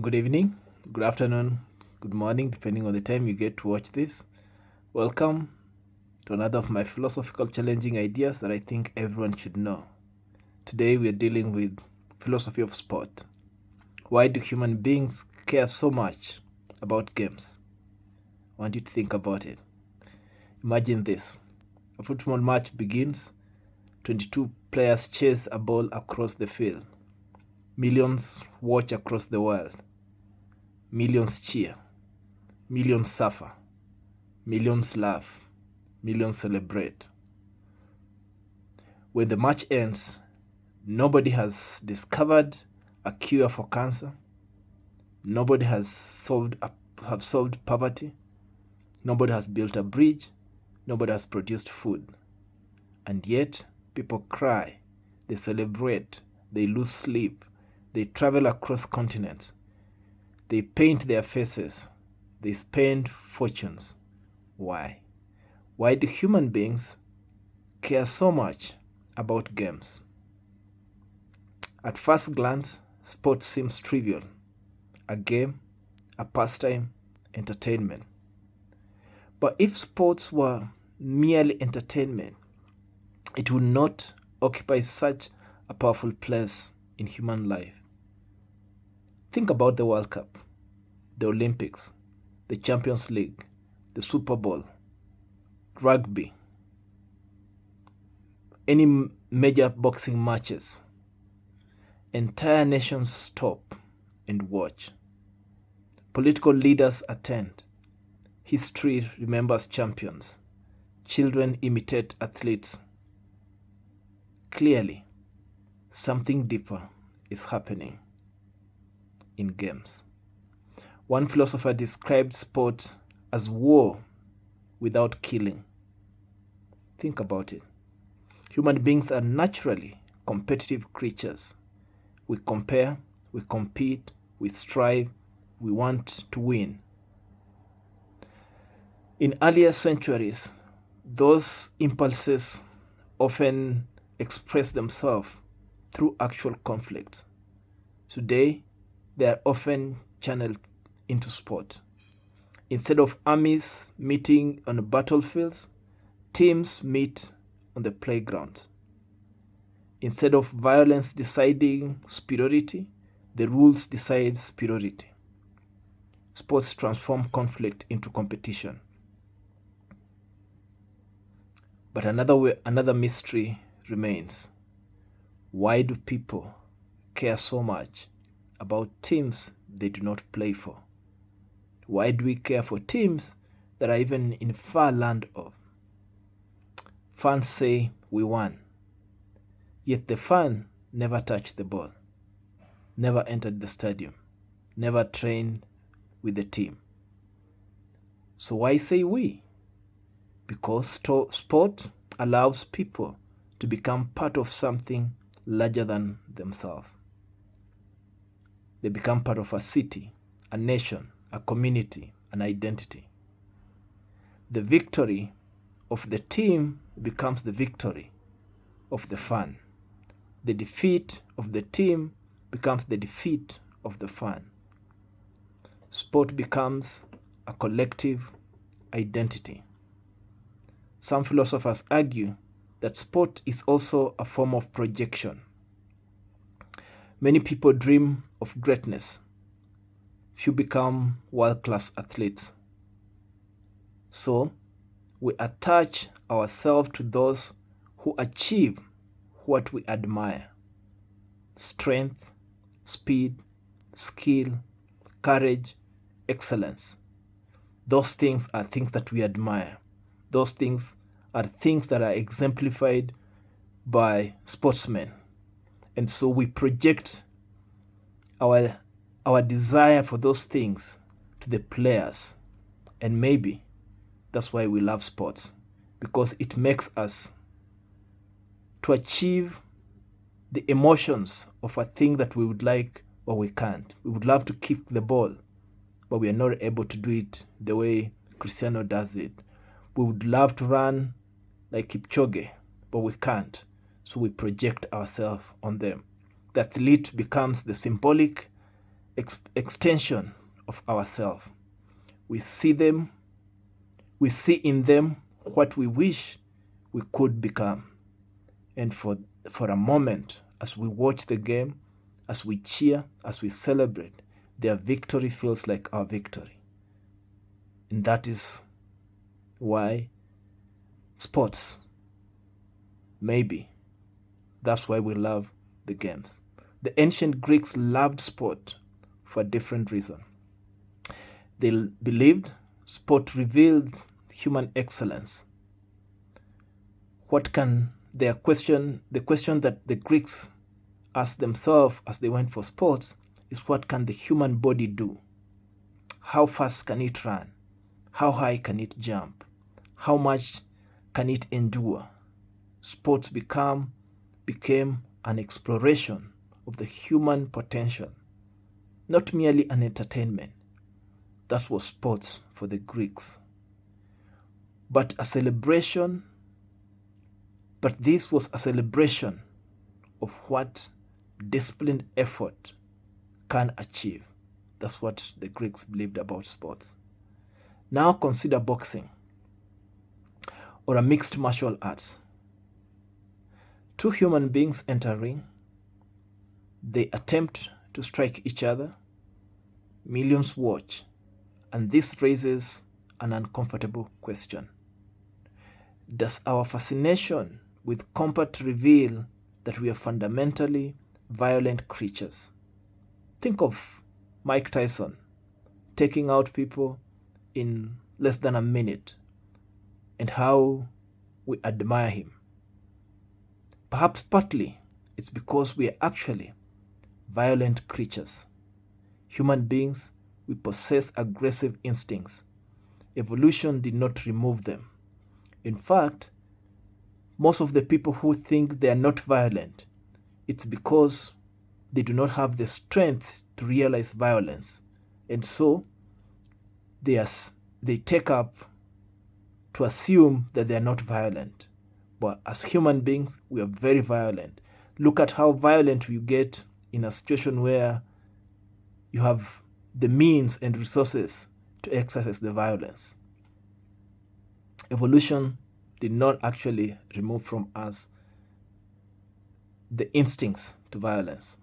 Good evening, good afternoon, good morning, depending on the time you get to watch this. Welcome to another of my philosophical challenging ideas that I think everyone should know. Today we are dealing with philosophy of sport. Why do human beings care so much about games? I want you to think about it. Imagine this. A football match begins, 22 players chase a ball across the field. Millions watch across the world. Millions cheer. Millions suffer. Millions laugh. Millions celebrate. When the match ends, nobody has discovered a cure for cancer. Nobody has solved poverty. Nobody has built a bridge. Nobody has produced food. And yet, people cry. They celebrate. They lose sleep. They travel across continents. They paint their faces. They spend fortunes. Why? Why do human beings care so much about games? At first glance, sport seems trivial. A game, a pastime, entertainment. But if sports were merely entertainment, it would not occupy such a powerful place in human life. Think about the World Cup, the Olympics, the Champions League, the Super Bowl, rugby, any major boxing matches. Entire nations stop and watch. Political leaders attend. History remembers champions. Children imitate athletes. Clearly, something deeper is happening in games. One philosopher described sport as war without killing. Think about it. Human beings are naturally competitive creatures. We compare, we compete, we strive, we want to win. In earlier centuries, those impulses often express themselves through actual conflict. Today, they are often channeled into sport. Instead of armies meeting on the battlefields, teams meet on the playground. Instead of violence deciding superiority, the rules decide superiority. Sports transform conflict into competition. But another mystery remains. Why do people care so much about teams they do not play for? Why do we care for teams that are even in far land of? Fans say we won, yet the fan never touched the ball, never entered the stadium, never trained with the team. So why say we? Because sport allows people to become part of something larger than themselves. They become part of a city, a nation, a community, an identity. The victory of the team becomes the victory of the fan. The defeat of the team becomes the defeat of the fan. Sport becomes a collective identity. Some philosophers argue that sport is also a form of projection. Many people dream of greatness. Few become world-class athletes. So, we attach ourselves to those who achieve what we admire. Strength, speed, skill, courage, excellence. Those things are things that we admire. Those things are things that are exemplified by sportsmen. And so we project our desire for those things to the players. And maybe that's why we love sports, because it makes us to achieve the emotions of a thing that we would like or we can't. We would love to kick the ball, but we are not able to do it the way Cristiano does it. We would love to run like Kipchoge, but we can't. So we project ourselves on them. The athlete becomes the symbolic extension of ourselves. We see them, we see in them what we wish we could become. And for a moment, as we watch the game, as we cheer, as we celebrate, their victory feels like our victory. And that is why sports, maybe, that's why we love the games. The ancient Greeks loved sport for a different reason. They believed sport revealed human excellence. What can the question that the Greeks asked themselves as they went for sports is, what can the human body do? How fast can it run? How high can it jump? How much can it endure? Sports became an exploration of the human potential, not merely an entertainment. That was sports for the Greeks. But this was a celebration of what disciplined effort can achieve. That's what the Greeks believed about sports. Now consider boxing or a mixed martial arts. Two human beings enter a ring. They attempt to strike each other. Millions watch, and this raises an uncomfortable question. Does our fascination with combat reveal that we are fundamentally violent creatures? Think of Mike Tyson taking out people in less than a minute and how we admire him. Perhaps partly it's because we are actually violent creatures. Human beings, we possess aggressive instincts. Evolution did not remove them. In fact, most of the people who think they are not violent, it's because they do not have the strength to realize violence. And so they take up to assume that they are not violent. But as human beings, we are very violent. Look at how violent you get in a situation where you have the means and resources to exercise the violence. Evolution did not actually remove from us the instincts to violence.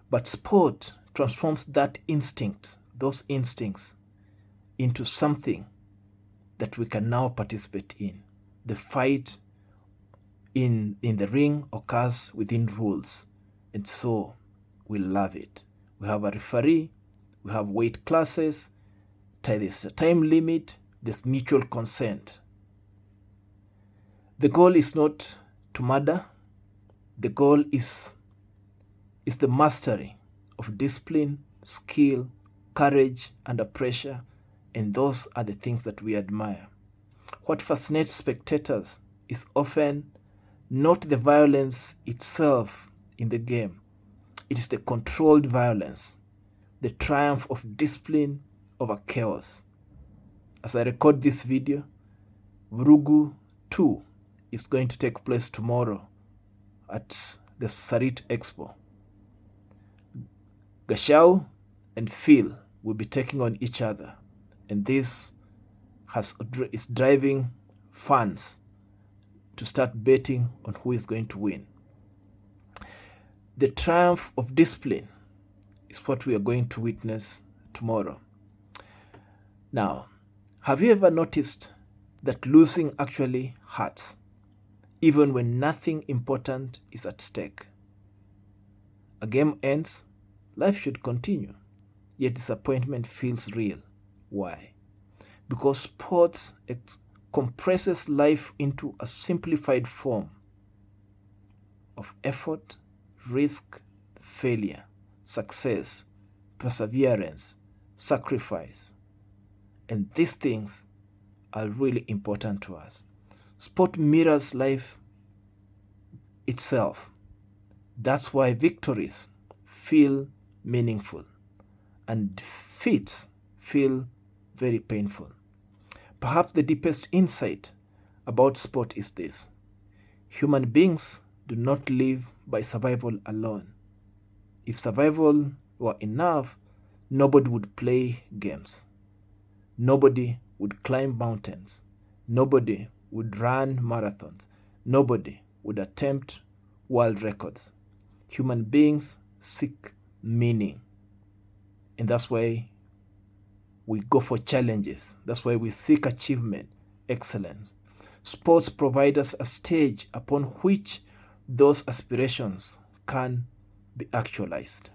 But sport transforms those instincts, into something that we can now participate in. The fight in the ring occurs within rules, and so we love it. We have a referee, we have weight classes, there's a time limit, there's mutual consent. The goal is not to murder. The goal is the mastery of discipline, skill, courage under pressure, and those are the things that we admire. What fascinates spectators is often not the violence itself in the game. It is the controlled violence, the triumph of discipline over chaos. As I record this video, Vurugu 2 is going to take place tomorrow at the Sarit Expo. Gashau and Phil will be taking on each other, and this is driving fans to start betting on who is going to win. The triumph of discipline is what we are going to witness tomorrow. Now, have you ever noticed that losing actually hurts, even when nothing important is at stake? A game ends, life should continue, yet disappointment feels real. Why? Because sports compresses life into a simplified form of effort, risk, failure, success, perseverance, sacrifice. And these things are really important to us. Sport mirrors life itself. That's why victories feel meaningful and defeats feel very painful. Perhaps the deepest insight about sport is this: human beings do not live by survival alone. If survival were enough, nobody would play games. Nobody would climb mountains. Nobody would run marathons. Nobody would attempt world records. Human beings seek meaning. And that's why we go for challenges. That's why we seek achievement, excellence. Sports provide us a stage upon which those aspirations can be actualized.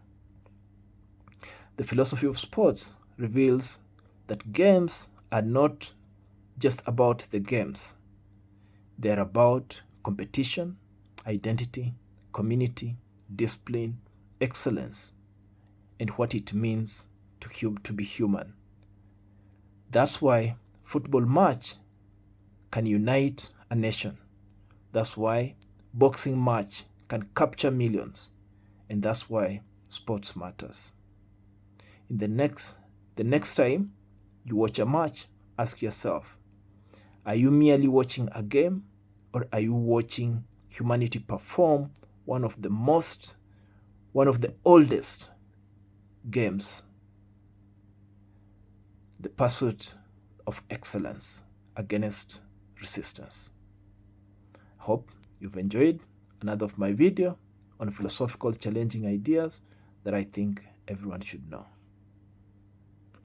The philosophy of sports reveals that games are not just about the games. They are about competition, identity, community, discipline, excellence, and what it means to be human. That's why football match can unite a nation. That's why boxing match can capture millions. And that's why sports matters. In the next time you watch a match, ask yourself, are you merely watching a game, or are you watching humanity perform one of the oldest games, the pursuit of excellence against resistance? Hope you've enjoyed another of my video on philosophical challenging ideas that I think everyone should know.